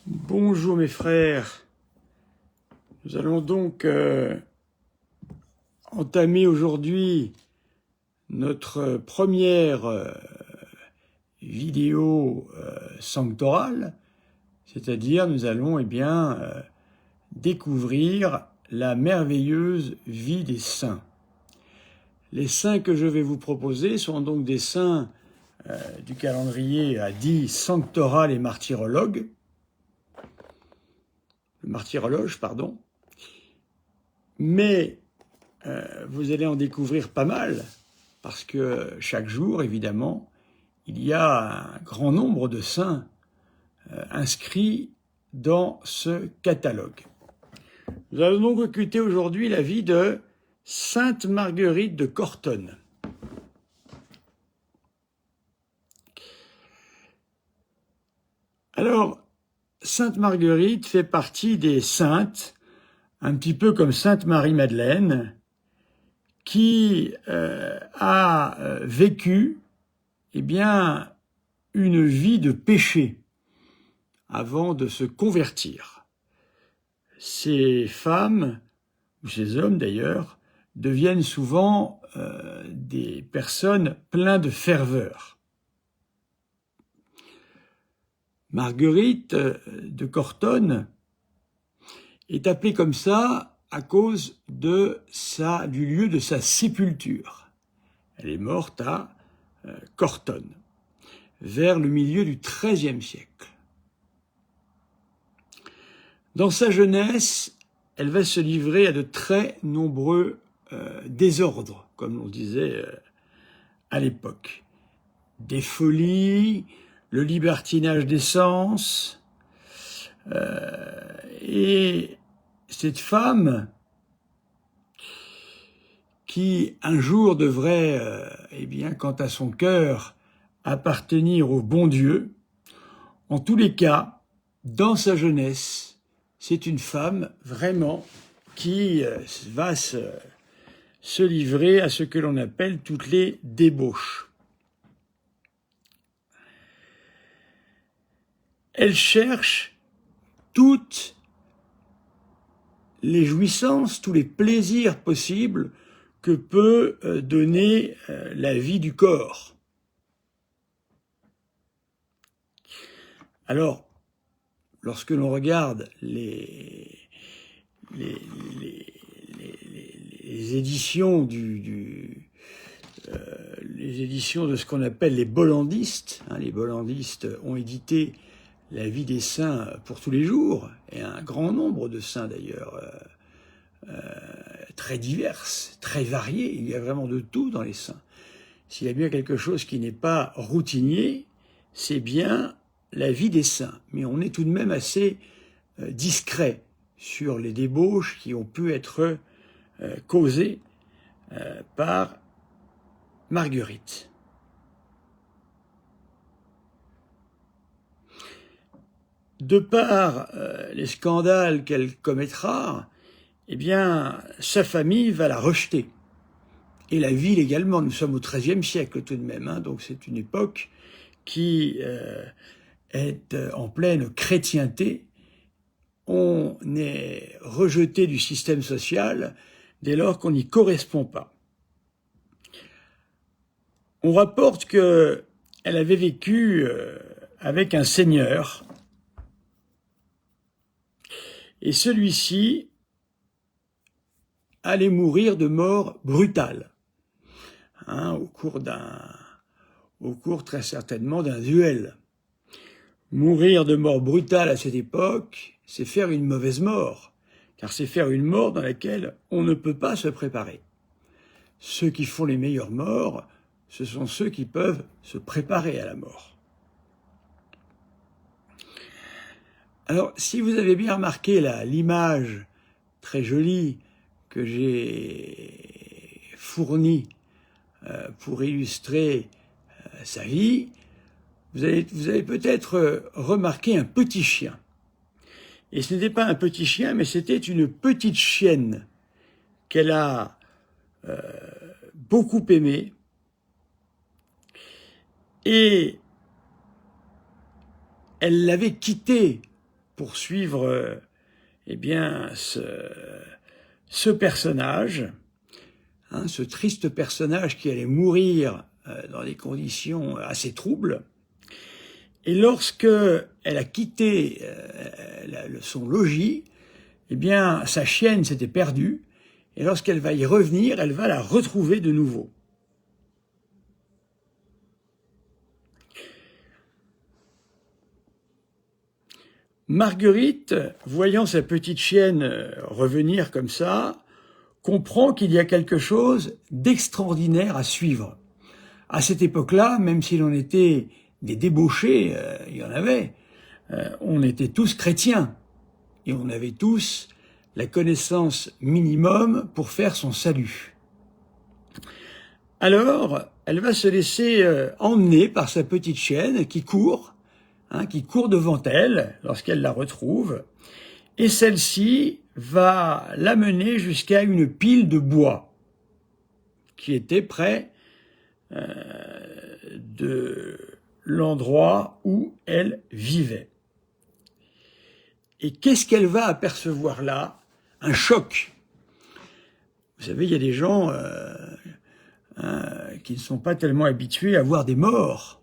Bonjour mes frères, nous allons donc entamer aujourd'hui notre première vidéo sanctorale, c'est-à-dire nous allons découvrir la merveilleuse vie des saints. Les saints que je vais vous proposer sont donc des saints du calendrier dit sanctoral et martyrologe, mais vous allez en découvrir pas mal, parce que chaque jour, évidemment, il y a un grand nombre de saints inscrits dans ce catalogue. Nous allons donc écouter aujourd'hui la vie de Sainte Marguerite de Cortone. Alors, Sainte Marguerite fait partie des saintes, un petit peu comme Sainte Marie-Madeleine, qui a vécu une vie de péché avant de se convertir. Ces femmes, ou ces hommes d'ailleurs, deviennent souvent des personnes pleines de ferveur. Marguerite de Cortone est appelée comme ça à cause du lieu de sa sépulture. Elle est morte à Cortone, vers le milieu du XIIIe siècle. Dans sa jeunesse, elle va se livrer à de très nombreux désordres, comme on disait à l'époque. Des folies, le libertinage des sens, et cette femme qui un jour devrait, quant à son cœur, appartenir au bon Dieu, en tous les cas, dans sa jeunesse, c'est une femme vraiment qui va se livrer à ce que l'on appelle toutes les débauches. Elle cherche toutes les jouissances, tous les plaisirs possibles que peut donner la vie du corps. Alors, lorsque l'on regarde les éditions les éditions de ce qu'on appelle les bollandistes, les bollandistes ont édité la vie des saints pour tous les jours, et un grand nombre de saints d'ailleurs, très diverses, très variés. Il y a vraiment de tout dans les saints. S'il y a bien quelque chose qui n'est pas routinier, c'est bien la vie des saints. Mais on est tout de même assez discret sur les débauches qui ont pu être causées par Marguerite. De par les scandales qu'elle commettra, sa famille va la rejeter. Et la ville également. Nous sommes au XIIIe siècle tout de même, donc c'est une époque qui est en pleine chrétienté. On est rejeté du système social dès lors qu'on n'y correspond pas. On rapporte qu'elle avait vécu avec un seigneur, et celui-ci allait mourir de mort brutale, au cours très certainement d'un duel. Mourir de mort brutale à cette époque, c'est faire une mauvaise mort, car c'est faire une mort dans laquelle on ne peut pas se préparer. Ceux qui font les meilleures morts, ce sont ceux qui peuvent se préparer à la mort. Alors, si vous avez bien remarqué l'image très jolie que j'ai fournie pour illustrer sa vie, vous avez peut-être remarqué un petit chien. Et ce n'était pas un petit chien, mais c'était une petite chienne qu'elle a beaucoup aimée. Et elle l'avait quitté poursuivre eh bien, ce personnage, hein, ce triste personnage qui allait mourir dans des conditions assez troubles. Et lorsque elle a quitté son logis, eh bien, sa chienne s'était perdue, et lorsqu'elle va y revenir, elle va la retrouver de nouveau. Marguerite, voyant sa petite chienne revenir comme ça, comprend qu'il y a quelque chose d'extraordinaire à suivre. À cette époque-là, même si l'on était des débauchés, il y en avait, on était tous chrétiens et on avait tous la connaissance minimum pour faire son salut. Alors, elle va se laisser emmener par sa petite chienne qui court devant elle lorsqu'elle la retrouve, et celle-ci va l'amener jusqu'à une pile de bois qui était près de l'endroit où elle vivait. Et qu'est-ce qu'elle va apercevoir là? Un choc. Vous savez, il y a des gens qui ne sont pas tellement habitués à voir des morts,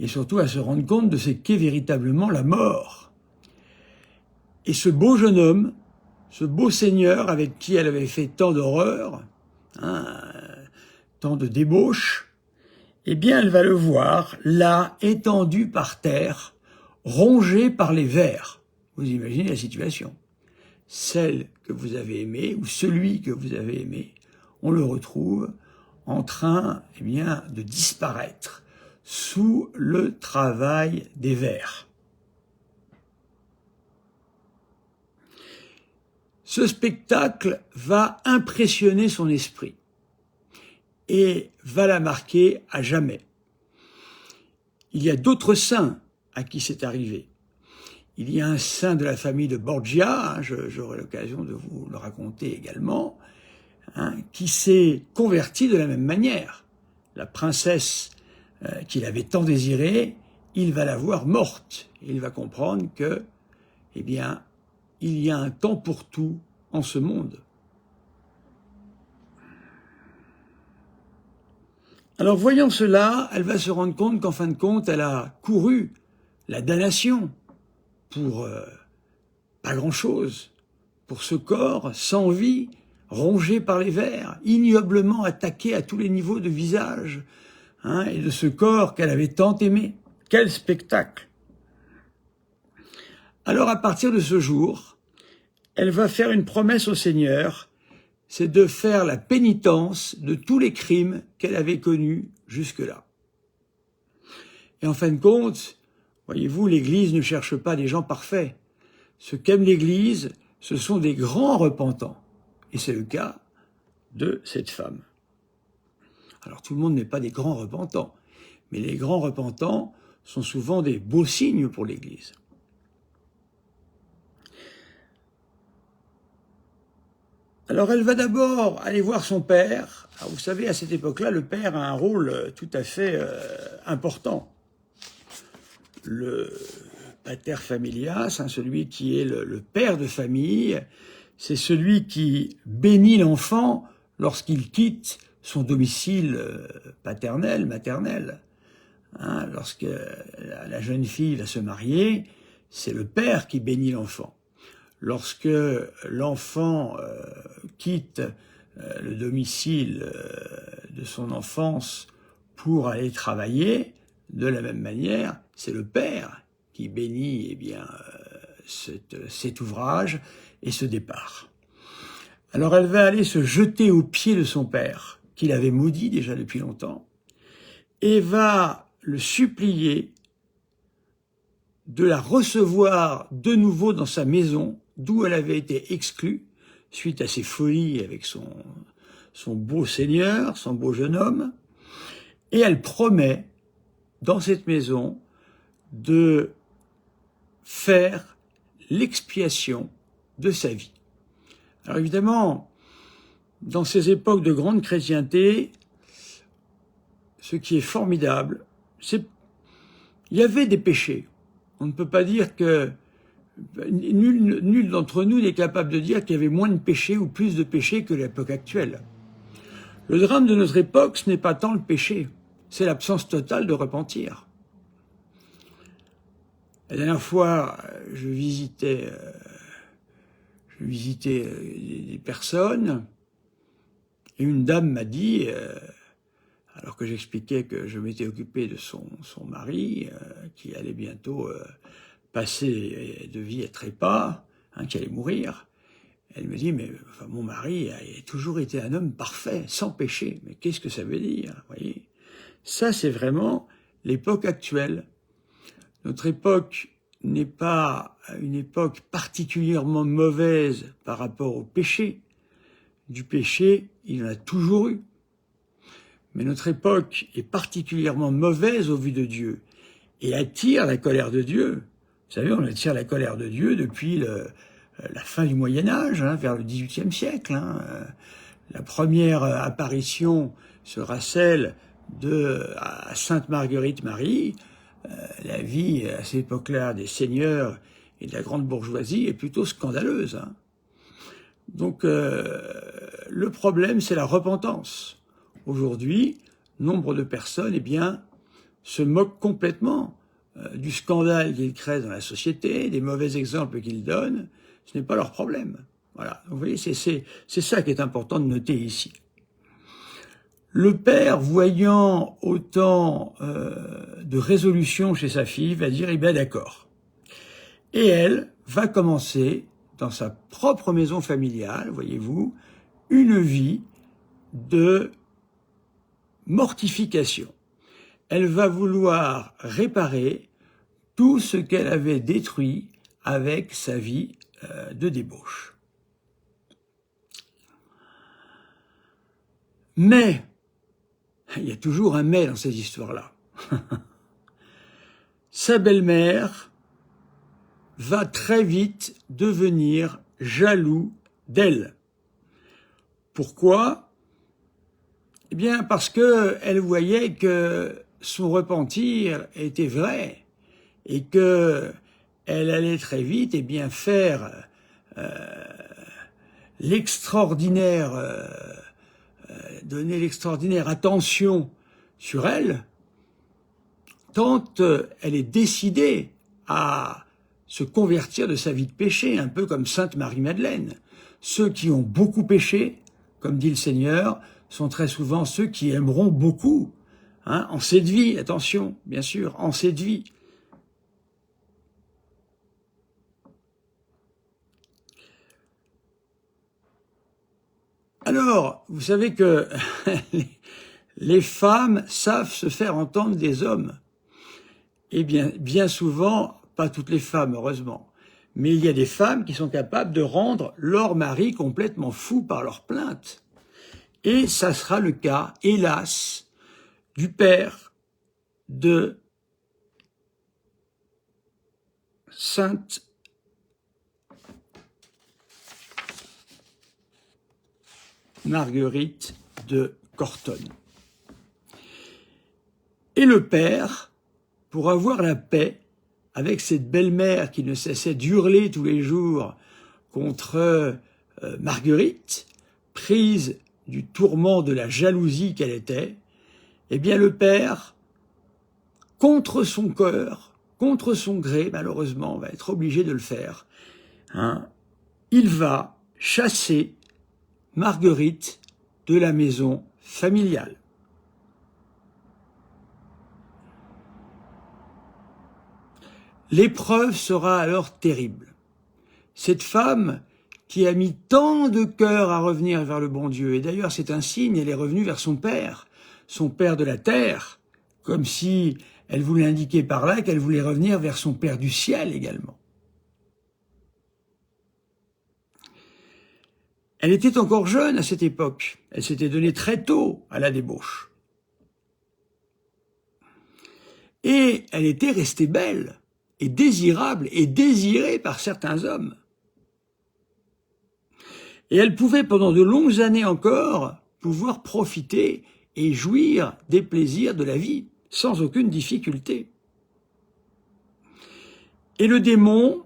et surtout à se rendre compte de ce qu'est véritablement la mort. Et ce beau jeune homme, ce beau seigneur avec qui elle avait fait tant d'horreurs, tant de débauches, eh bien elle va le voir là, étendu par terre, rongé par les vers. Vous imaginez la situation. Celle que vous avez aimée, ou celui que vous avez aimé, on le retrouve en train, eh bien, de disparaître sous le travail des vers. Ce spectacle va impressionner son esprit et va la marquer à jamais. Il y a d'autres saints à qui c'est arrivé. Il y a un saint de la famille de Borgia, j'aurai l'occasion de vous le raconter également, qui s'est converti de la même manière. La princesse qu'il avait tant désirée, il va la voir morte. Il va comprendre que, eh bien, il y a un temps pour tout en ce monde. Alors, voyant cela, elle va se rendre compte qu'en fin de compte, elle a couru la damnation pour pas grand-chose, pour ce corps sans vie, rongé par les vers, ignoblement attaqué à tous les niveaux de visage, et de ce corps qu'elle avait tant aimé. Quel spectacle! Alors, à partir de ce jour, elle va faire une promesse au Seigneur, c'est de faire la pénitence de tous les crimes qu'elle avait connus jusque-là. Et en fin de compte, voyez-vous, l'Église ne cherche pas des gens parfaits. Ce qu'aime l'Église, ce sont des grands repentants. Et c'est le cas de cette femme. Alors tout le monde n'est pas des grands repentants, mais les grands repentants sont souvent des beaux signes pour l'Église. Alors elle va d'abord aller voir son père. Alors, vous savez, à cette époque-là, le père a un rôle tout à fait important. Le pater familias, celui qui est le père de famille, c'est celui qui bénit l'enfant lorsqu'il quitte son domicile paternel, maternel. Lorsque la jeune fille va se marier, c'est le père qui bénit l'enfant. Lorsque l'enfant quitte le domicile de son enfance pour aller travailler, de la même manière, c'est le père qui bénit eh bien, cet ouvrage et ce départ. Alors elle va aller se jeter aux pieds de son père, qu'il avait maudit déjà depuis longtemps, et va le supplier de la recevoir de nouveau dans sa maison, d'où elle avait été exclue, suite à ses folies avec son beau seigneur, son beau jeune homme, et elle promet, dans cette maison, de faire l'expiation de sa vie. Alors évidemment, dans ces époques de grande chrétienté, ce qui est formidable, c'est qu'il y avait des péchés. On ne peut pas dire que Nul d'entre nous n'est capable de dire qu'il y avait moins de péchés ou plus de péchés que l'époque actuelle. Le drame de notre époque, ce n'est pas tant le péché, c'est l'absence totale de repentir. La dernière fois, je visitais des personnes, et une dame m'a dit, alors que j'expliquais que je m'étais occupé de son mari, qui allait bientôt passer de vie à trépas, qui allait mourir, elle me dit, mais enfin, mon mari a toujours été un homme parfait, sans péché. Mais qu'est-ce que ça veut dire, voyez? Ça, c'est vraiment l'époque actuelle. Notre époque n'est pas une époque particulièrement mauvaise par rapport au péché. Du péché, il y en a toujours eu. Mais notre époque est particulièrement mauvaise au vu de Dieu et attire la colère de Dieu. Vous savez, on attire la colère de Dieu depuis la fin du Moyen-Âge, vers le XVIIIe siècle. La première apparition sera celle à Sainte Marguerite Marie. La vie à cette époque-là des seigneurs et de la grande bourgeoisie est plutôt scandaleuse. Donc le problème, c'est la repentance. Aujourd'hui, nombre de personnes se moquent complètement du scandale qu'ils créent dans la société, des mauvais exemples qu'ils donnent. Ce n'est pas leur problème. Voilà. Donc, vous voyez, c'est ça qui est important de noter ici. Le père, voyant autant de résolutions chez sa fille, va dire, eh bien d'accord. Et elle va commencer, dans sa propre maison familiale, voyez-vous, une vie de mortification. Elle va vouloir réparer tout ce qu'elle avait détruit avec sa vie de débauche. Mais, il y a toujours un mais dans ces histoires-là. Sa belle-mère va très vite devenir jaloux d'elle. Pourquoi? Eh bien, parce qu'elle voyait que son repentir était vrai et que elle allait très vite faire l'extraordinaire, donner l'extraordinaire attention sur elle, tant elle est décidée à se convertir de sa vie de péché, un peu comme Sainte Marie-Madeleine. Ceux qui ont beaucoup péché, comme dit le Seigneur, sont très souvent ceux qui aimeront beaucoup, en cette vie, attention, bien sûr, en cette vie. Alors, vous savez que les femmes savent se faire entendre des hommes. Et bien souvent, pas toutes les femmes, heureusement, mais il y a des femmes qui sont capables de rendre leur mari complètement fou par leurs plaintes. Et ça sera le cas, hélas, du père de Sainte Marguerite de Cortone. Et le père, pour avoir la paix avec cette belle-mère qui ne cessait d'hurler tous les jours contre Marguerite, prise du tourment de la jalousie qu'elle était, eh bien le père, contre son cœur, contre son gré, malheureusement, va être obligé de le faire. Il va chasser Marguerite de la maison familiale. L'épreuve sera alors terrible. Cette femme qui a mis tant de cœur à revenir vers le bon Dieu, et d'ailleurs c'est un signe, elle est revenue vers son père de la terre, comme si elle voulait indiquer par là qu'elle voulait revenir vers son Père du ciel également. Elle était encore jeune à cette époque, elle s'était donnée très tôt à la débauche. Et elle était restée belle, et désirable, et désirée par certains hommes. Et elle pouvait pendant de longues années encore pouvoir profiter et jouir des plaisirs de la vie, sans aucune difficulté. Et le démon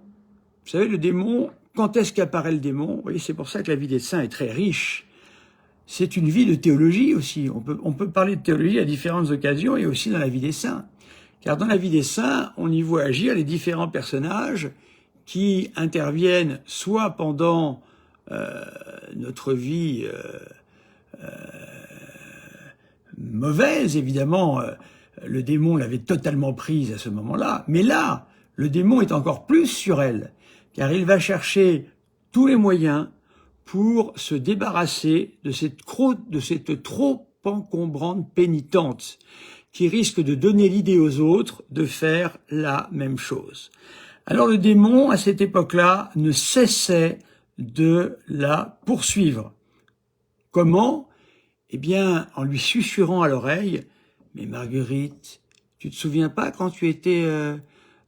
Vous savez, le démon, quand est-ce qu'apparaît le démon? Vous voyez, c'est pour ça que la vie des saints est très riche. C'est une vie de théologie aussi. On peut parler de théologie à différentes occasions et aussi dans la vie des saints. Car dans la vie des saints, on y voit agir les différents personnages qui interviennent soit pendant notre vie mauvaise, évidemment, le démon l'avait totalement prise à ce moment-là, mais là, le démon est encore plus sur elle, car il va chercher tous les moyens pour se débarrasser de cette trop encombrante pénitente qui risque de donner l'idée aux autres de faire la même chose. Alors le démon, à cette époque-là, ne cessait de la poursuivre. Comment? Eh bien, en lui susurrant à l'oreille, « Mais Marguerite, tu te souviens pas quand tu étais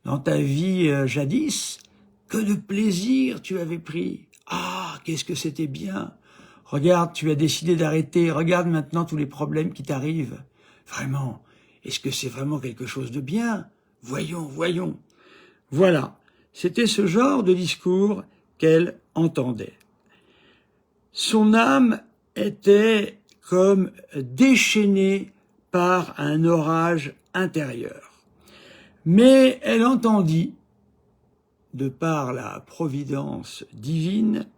dans ta vie jadis, que de plaisir tu avais pris. Ah, qu'est-ce que c'était bien. Regarde, tu as décidé d'arrêter. Regarde maintenant tous les problèmes qui t'arrivent. Vraiment, est-ce que c'est vraiment quelque chose de bien? Voyons, voyons. » Voilà, c'était ce genre de discours qu'elle entendait. Son âme était comme déchaînée par un orage intérieur. Mais elle entendit, de par la providence divine,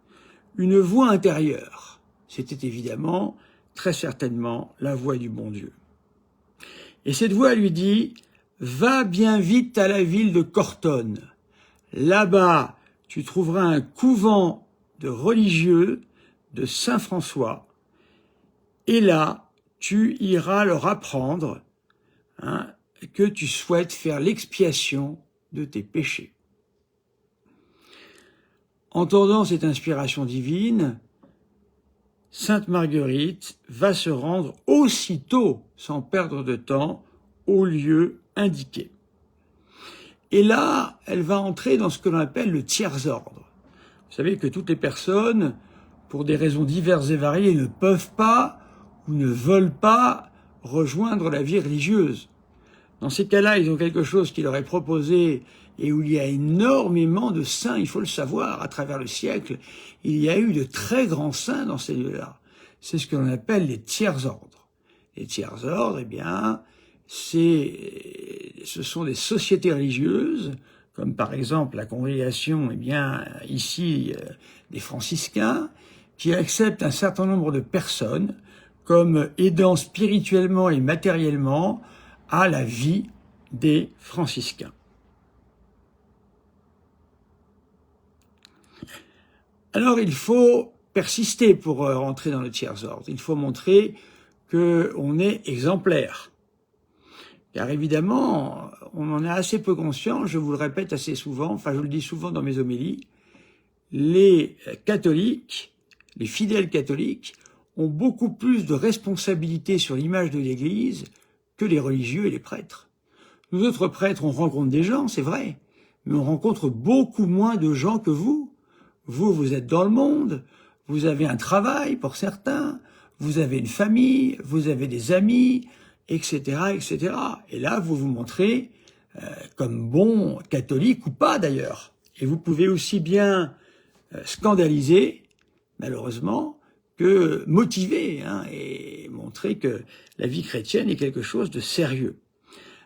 une voix intérieure. C'était évidemment, très certainement, la voix du bon Dieu. Et cette voix lui dit « Va bien vite à la ville de Cortone. Là-bas, tu trouveras un couvent de religieux de Saint-François, et là, tu iras leur apprendre que tu souhaites faire l'expiation de tes péchés. » Entendant cette inspiration divine, Sainte Marguerite va se rendre aussitôt, sans perdre de temps, au lieu indiqué. Et là, elle va entrer dans ce que l'on appelle le tiers-ordre. Vous savez que toutes les personnes, pour des raisons diverses et variées, ne peuvent pas ou ne veulent pas rejoindre la vie religieuse. Dans ces cas-là, ils ont quelque chose qui leur est proposé et où il y a énormément de saints, il faut le savoir, à travers le siècle, il y a eu de très grands saints dans ces lieux-là. C'est ce que l'on appelle les tiers-ordres. Les tiers-ordres, eh bien, ce sont des sociétés religieuses, comme par exemple la congrégation, eh bien, ici, des franciscains, qui acceptent un certain nombre de personnes comme aidant spirituellement et matériellement à la vie des franciscains. Alors il faut persister pour rentrer dans le tiers-ordre. Il faut montrer qu'on est exemplaire. Car évidemment, on en a assez peu conscience, je vous le répète assez souvent, enfin je le dis souvent dans mes homélies, les catholiques, les fidèles catholiques, ont beaucoup plus de responsabilités sur l'image de l'Église que les religieux et les prêtres. Nous autres prêtres, on rencontre des gens, c'est vrai, mais on rencontre beaucoup moins de gens que vous. Vous, vous êtes dans le monde, vous avez un travail pour certains, vous avez une famille, vous avez des amis, etc., etc. Et là, vous vous montrez comme bon catholique ou pas d'ailleurs. Et vous pouvez aussi bien scandaliser, malheureusement, que motiver et montrer que la vie chrétienne est quelque chose de sérieux.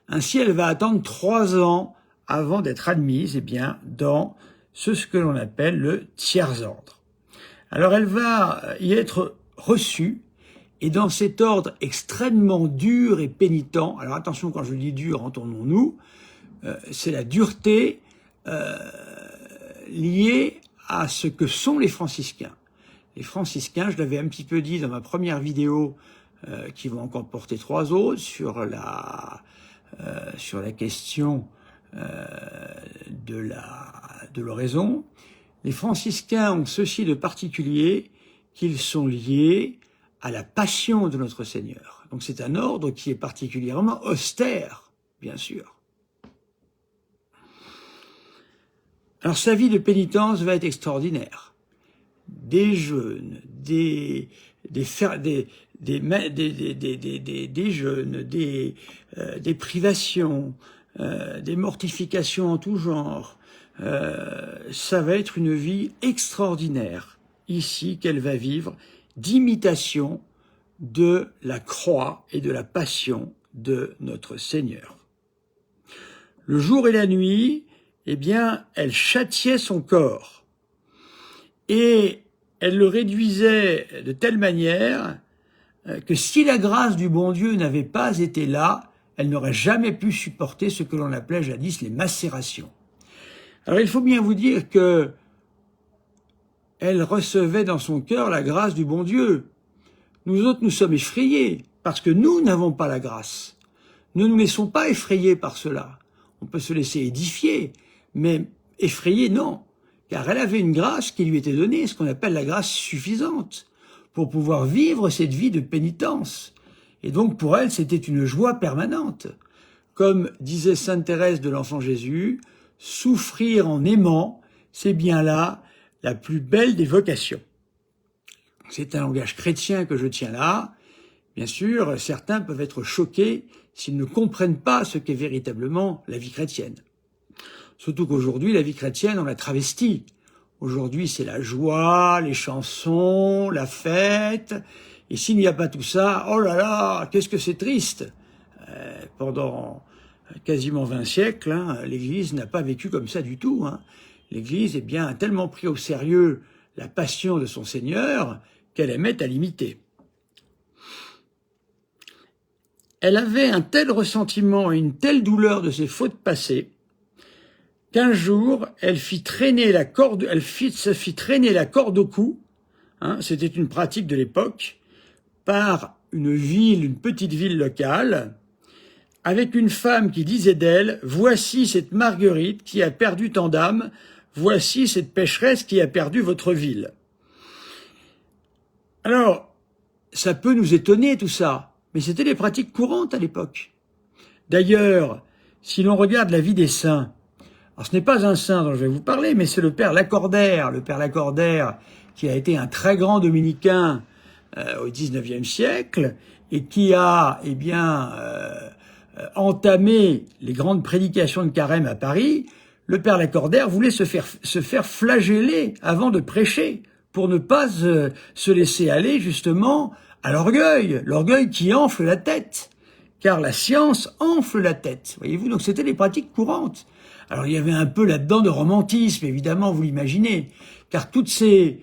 Ainsi, elle va attendre 3 ans avant d'être admise dans ce que l'on appelle le tiers-ordre. Alors elle va y être reçue, et dans cet ordre extrêmement dur et pénitent, alors attention quand je dis dur, entendons-nous, c'est la dureté liée à ce que sont les franciscains. Les franciscains, je l'avais un petit peu dit dans ma première vidéo, qui va encore porter 3 autres, sur la question de l'oraison. Les franciscains ont ceci de particulier qu'ils sont liés à la passion de notre Seigneur. Donc c'est un ordre qui est particulièrement austère, bien sûr. Alors sa vie de pénitence va être extraordinaire. Des jeûnes, des jeûnes, des privations, des mortifications en tout genre. Ça va être une vie extraordinaire, ici, qu'elle va vivre, d'imitation de la croix et de la passion de notre Seigneur. Le jour et la nuit, eh bien, elle châtiait son corps et elle le réduisait de telle manière que si la grâce du bon Dieu n'avait pas été là, elle n'aurait jamais pu supporter ce que l'on appelait jadis les macérations. Alors il faut bien vous dire que elle recevait dans son cœur la grâce du bon Dieu. Nous autres, nous sommes effrayés parce que nous n'avons pas la grâce. Ne nous laissons pas effrayer par cela. On peut se laisser édifier, mais effrayer, non. Car elle avait une grâce qui lui était donnée, ce qu'on appelle la grâce suffisante, pour pouvoir vivre cette vie de pénitence. Et donc pour elle, c'était une joie permanente. Comme disait sainte Thérèse de l'Enfant Jésus, souffrir en aimant, c'est bien là la plus belle des vocations. C'est un langage chrétien que je tiens là. Bien sûr, certains peuvent être choqués s'ils ne comprennent pas ce qu'est véritablement la vie chrétienne. Surtout qu'aujourd'hui, la vie chrétienne, on la travestit. Aujourd'hui, c'est la joie, les chansons, la fête. Et s'il n'y a pas tout ça, oh là là, qu'est-ce que c'est triste. Pendant quasiment 20 siècles, l'Église n'a pas vécu comme ça du tout. L'Église est bien tellement pris au sérieux la passion de son Seigneur qu'elle aimait à l'imiter. Elle avait un tel ressentiment et une telle douleur de ses fautes passées qu'un jour, elle se fit traîner la corde au cou, c'était une pratique de l'époque, par une petite ville locale, avec une femme qui disait d'elle, « Voici cette Marguerite qui a perdu tant d'âmes, voici cette pécheresse qui a perdu votre ville. » Alors, ça peut nous étonner tout ça, mais c'était les pratiques courantes à l'époque. D'ailleurs, si l'on regarde la vie des saints, alors ce n'est pas un saint dont je vais vous parler, mais c'est le père Lacordaire. Le père Lacordaire, qui a été un très grand dominicain au XIXe siècle et qui a, entamé les grandes prédications de Carême à Paris. Le père Lacordaire voulait se faire flageller avant de prêcher pour ne pas se laisser aller justement à l'orgueil qui enfle la tête, car la science enfle la tête. Voyez-vous, donc c'était les pratiques courantes. Alors il y avait un peu là-dedans de romantisme, évidemment, vous l'imaginez, car toutes ces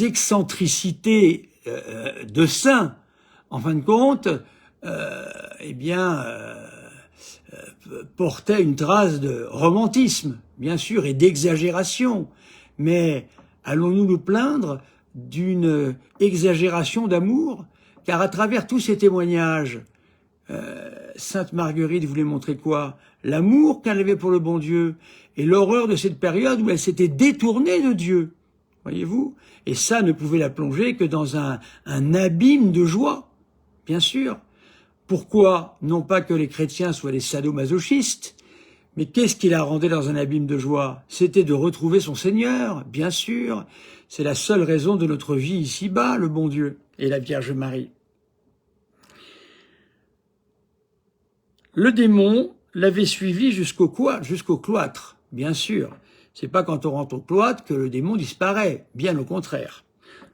excentricités de saints, en fin de compte, portaient une trace de romantisme, bien sûr, et d'exagération. Mais allons-nous nous plaindre d'une exagération d'amour? Car à travers tous ces témoignages, Sainte Marguerite voulait montrer quoi? L'amour qu'elle avait pour le bon Dieu et l'horreur de cette période où elle s'était détournée de Dieu, voyez-vous? Et ça ne pouvait la plonger que dans un abîme de joie, bien sûr. Pourquoi? Non pas que les chrétiens soient des sadomasochistes, mais qu'est-ce qui la rendait dans un abîme de joie? C'était de retrouver son Seigneur, bien sûr. C'est la seule raison de notre vie ici-bas, le bon Dieu et la Vierge Marie. Le démon l'avait suivi jusqu'au cloître, bien sûr. C'est pas quand on rentre au cloître que le démon disparaît, bien au contraire.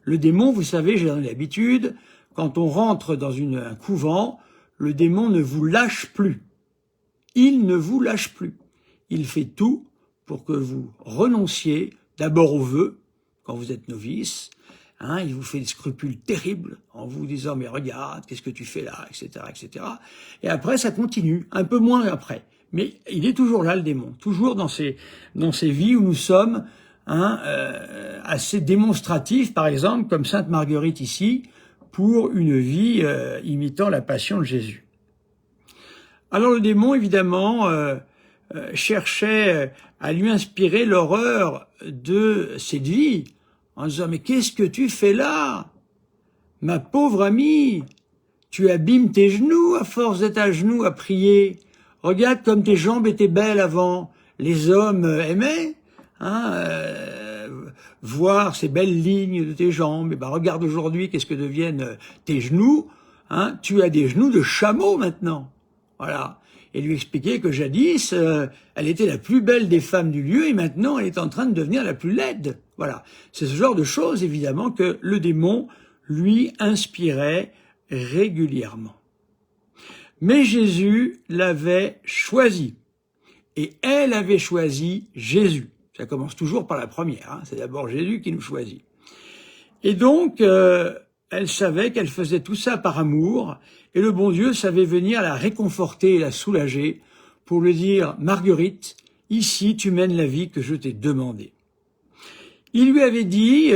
Le démon, vous savez, j'ai l'habitude, quand on rentre dans un couvent, le démon ne vous lâche plus. Il ne vous lâche plus. Il fait tout pour que vous renonciez d'abord aux vœux, quand vous êtes novice. Il vous fait des scrupules terribles en vous disant « mais regarde, qu'est-ce que tu fais là ?» etc., etc. Et après, ça continue, un peu moins après. Mais il est toujours là, le démon, toujours dans ces vies où nous sommes assez démonstratifs, par exemple, comme Sainte Marguerite ici, pour une vie imitant la passion de Jésus. Alors le démon, évidemment, cherchait à lui inspirer l'horreur de cette vie, en disant « mais qu'est-ce que tu fais là? Ma pauvre amie, tu abîmes tes genoux à force d'être à genoux à prier. Regarde comme tes jambes étaient belles avant. Les hommes aimaient voir ces belles lignes de tes jambes. Et ben regarde aujourd'hui qu'est-ce que deviennent tes genoux. Tu as des genoux de chameau maintenant. » Voilà. et lui expliquer que jadis, elle était la plus belle des femmes du lieu et maintenant elle est en train de devenir la plus laide. Voilà, c'est ce genre de choses évidemment que le démon lui inspirait régulièrement. Mais Jésus l'avait choisi et elle avait choisi Jésus. Ça commence toujours par la première, hein. C'est d'abord Jésus qui nous choisit. Et donc, elle savait qu'elle faisait tout ça par amour, et le bon Dieu savait venir la réconforter et la soulager pour lui dire « Marguerite, ici tu mènes la vie que je t'ai demandée ». Il lui avait dit,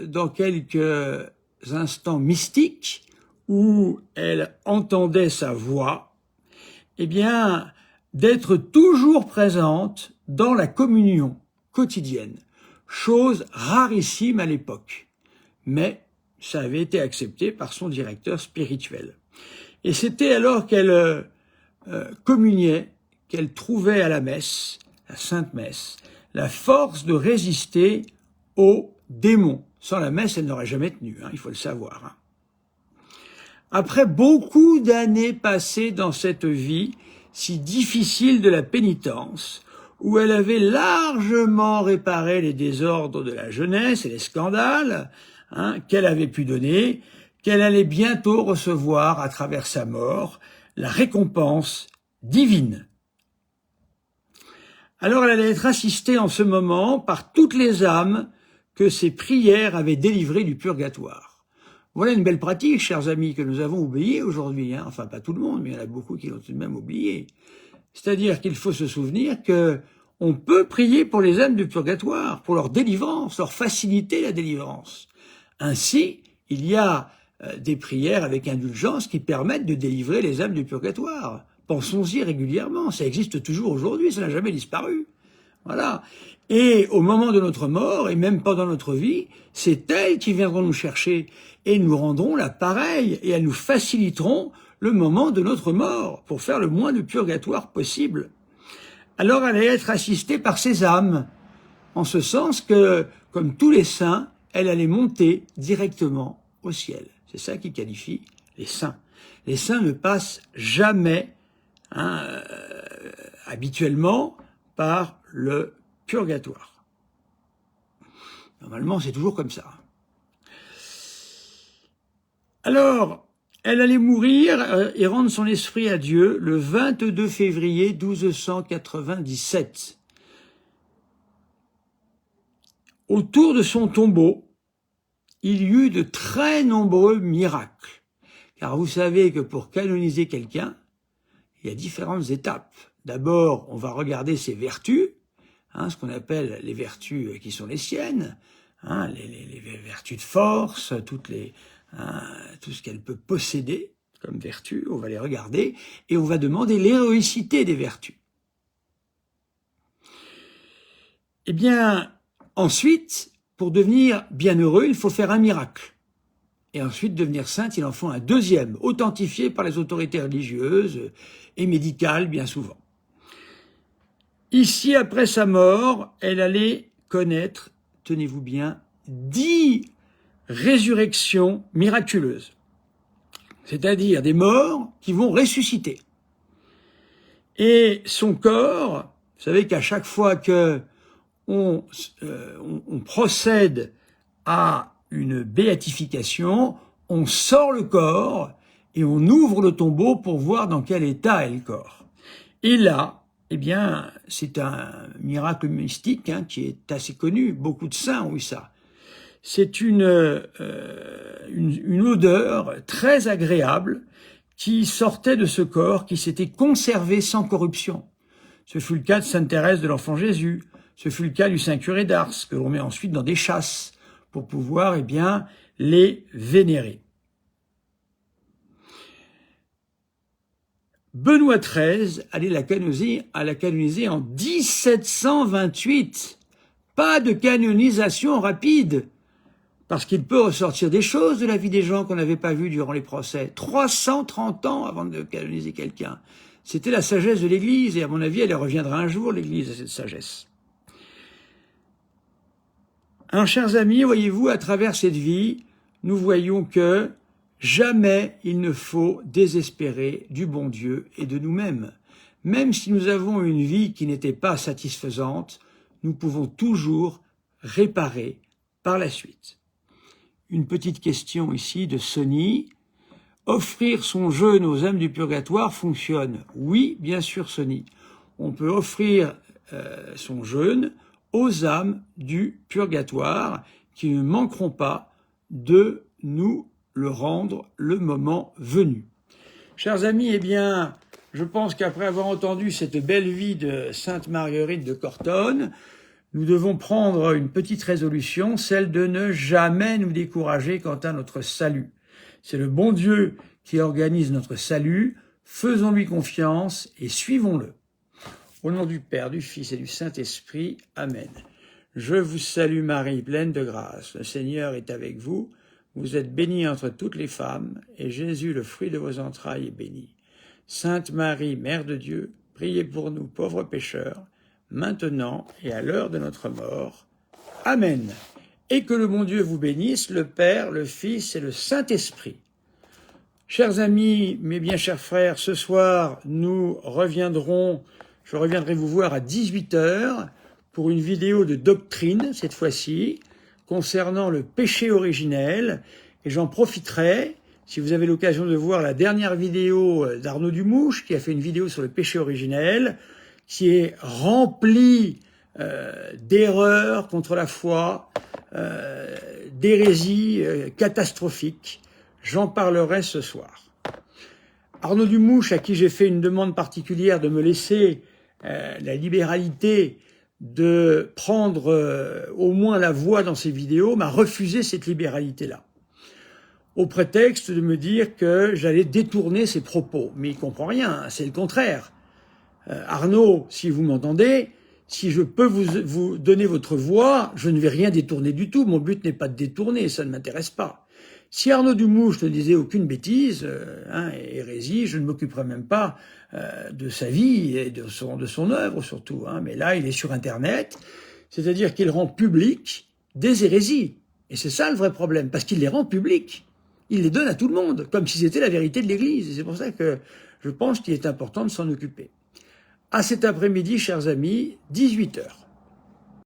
dans quelques instants mystiques, où elle entendait sa voix, eh bien, d'être toujours présente dans la communion quotidienne, chose rarissime à l'époque. Mais ça avait été accepté par son directeur spirituel. Et c'était alors qu'elle communiait, qu'elle trouvait à la messe, la Sainte Messe, la force de résister aux démons. Sans la messe, elle n'aurait jamais tenu, hein, il faut le savoir. Hein. Après beaucoup d'années passées dans cette vie si difficile de la pénitence, où elle avait largement réparé les désordres de la jeunesse et les scandales, hein, qu'elle avait pu donner, qu'elle allait bientôt recevoir à travers sa mort la récompense divine. Alors elle allait être assistée en ce moment par toutes les âmes que ses prières avaient délivrées du purgatoire. Voilà une belle pratique, chers amis, que nous avons oubliée aujourd'hui. Hein. Enfin, pas tout le monde, mais il y en a beaucoup qui l'ont tout de même oublié. C'est-à-dire qu'il faut se souvenir que on peut prier pour les âmes du purgatoire, pour leur délivrance, leur faciliter la délivrance. Ainsi, il y a des prières avec indulgence qui permettent de délivrer les âmes du purgatoire. Pensons-y régulièrement, ça existe toujours aujourd'hui, ça n'a jamais disparu. Voilà. Et au moment de notre mort, et même pendant notre vie, c'est elles qui viendront nous chercher et nous rendront l'appareil, et elles nous faciliteront le moment de notre mort pour faire le moins de purgatoire possible. Alors elle allait être assistée par ces âmes, en ce sens que, comme tous les saints, elle allait monter directement au ciel. C'est ça qui qualifie les saints. Les saints ne passent jamais, habituellement, par le purgatoire. Normalement, c'est toujours comme ça. Alors, elle allait mourir et rendre son esprit à Dieu le 22 février 1297. Autour de son tombeau, il y eut de très nombreux miracles. Car vous savez que pour canoniser quelqu'un, il y a différentes étapes. D'abord, on va regarder ses vertus, ce qu'on appelle les vertus qui sont les siennes, les vertus de force, tout ce qu'elle peut posséder comme vertu, on va les regarder, et on va demander l'héroïcité des vertus. Eh bien, ensuite, pour devenir bienheureux, il faut faire un miracle. Et ensuite, devenir sainte, il en faut un deuxième, authentifié par les autorités religieuses et médicales, bien souvent. Ici, après sa mort, elle allait connaître, tenez-vous bien, 10 résurrections miraculeuses. C'est-à-dire des morts qui vont ressusciter. Et son corps, vous savez qu'à chaque fois que on procède à une béatification, on sort le corps et on ouvre le tombeau pour voir dans quel état est le corps. Et là, eh bien, c'est un miracle mystique qui est assez connu. Beaucoup de saints ont eu ça. C'est une odeur très agréable qui sortait de ce corps, qui s'était conservé sans corruption. Ce fut le cas de Sainte Thérèse de l'Enfant Jésus. Ce fut le cas du Saint Curé d'Ars, que l'on met ensuite dans des chasses pour pouvoir, les vénérer. Benoît XIII allait la canoniser en 1728. Pas de canonisation rapide, parce qu'il peut ressortir des choses de la vie des gens qu'on n'avait pas vues durant les procès. 330 ans avant de canoniser quelqu'un. C'était la sagesse de l'Église, et à mon avis, elle reviendra un jour, l'Église, à cette sagesse. Alors, chers amis, voyez-vous, à travers cette vie, nous voyons que jamais il ne faut désespérer du bon Dieu et de nous-mêmes. même si nous avons une vie qui n'était pas satisfaisante, nous pouvons toujours réparer par la suite. Une petite question ici de Sony. Offrir son jeûne aux âmes du purgatoire fonctionne? Oui, bien sûr, Sony. On peut offrir son jeûne aux âmes du purgatoire qui ne manqueront pas de nous le rendre le moment venu. Chers amis, eh bien, je pense qu'après avoir entendu cette belle vie de Sainte Marguerite de Cortone, nous devons prendre une petite résolution, celle de ne jamais nous décourager quant à notre salut. C'est le bon Dieu qui organise notre salut, faisons-lui confiance et suivons-le. Au nom du Père, du Fils et du Saint-Esprit, Amen. Je vous salue Marie, pleine de grâce, le Seigneur est avec vous. Vous êtes bénie entre toutes les femmes, et Jésus, le fruit de vos entrailles, est béni. Sainte Marie, Mère de Dieu, priez pour nous pauvres pécheurs, maintenant et à l'heure de notre mort. Amen. Et que le bon Dieu vous bénisse, le Père, le Fils et le Saint-Esprit. Chers amis, mes bien chers frères, ce soir, je reviendrai vous voir à 18h pour une vidéo de doctrine, cette fois-ci, concernant le péché originel. Et j'en profiterai, si vous avez l'occasion de voir la dernière vidéo d'Arnaud Dumouche, qui a fait une vidéo sur le péché originel, qui est remplie d'erreurs contre la foi, d'hérésies catastrophiques. J'en parlerai ce soir. Arnaud Dumouche, à qui j'ai fait une demande particulière de me laisser la libéralité de prendre au moins la voix dans ses vidéos, m'a refusé cette libéralité-là, au prétexte de me dire que j'allais détourner ses propos. Mais il comprend rien, c'est le contraire. Arnaud, si vous m'entendez, si je peux vous donner votre voix, je ne vais rien détourner du tout. Mon but n'est pas de détourner, ça ne m'intéresse pas. Si Arnaud Dumouche ne disait aucune bêtise, hérésie, je ne m'occuperai même pas de sa vie et de son œuvre surtout. Mais là, il est sur Internet, c'est-à-dire qu'il rend public des hérésies. Et c'est ça le vrai problème, parce qu'il les rend publiques. Il les donne à tout le monde, comme si c'était la vérité de l'Église. Et c'est pour ça que je pense qu'il est important de s'en occuper. À cet après-midi, chers amis, 18h.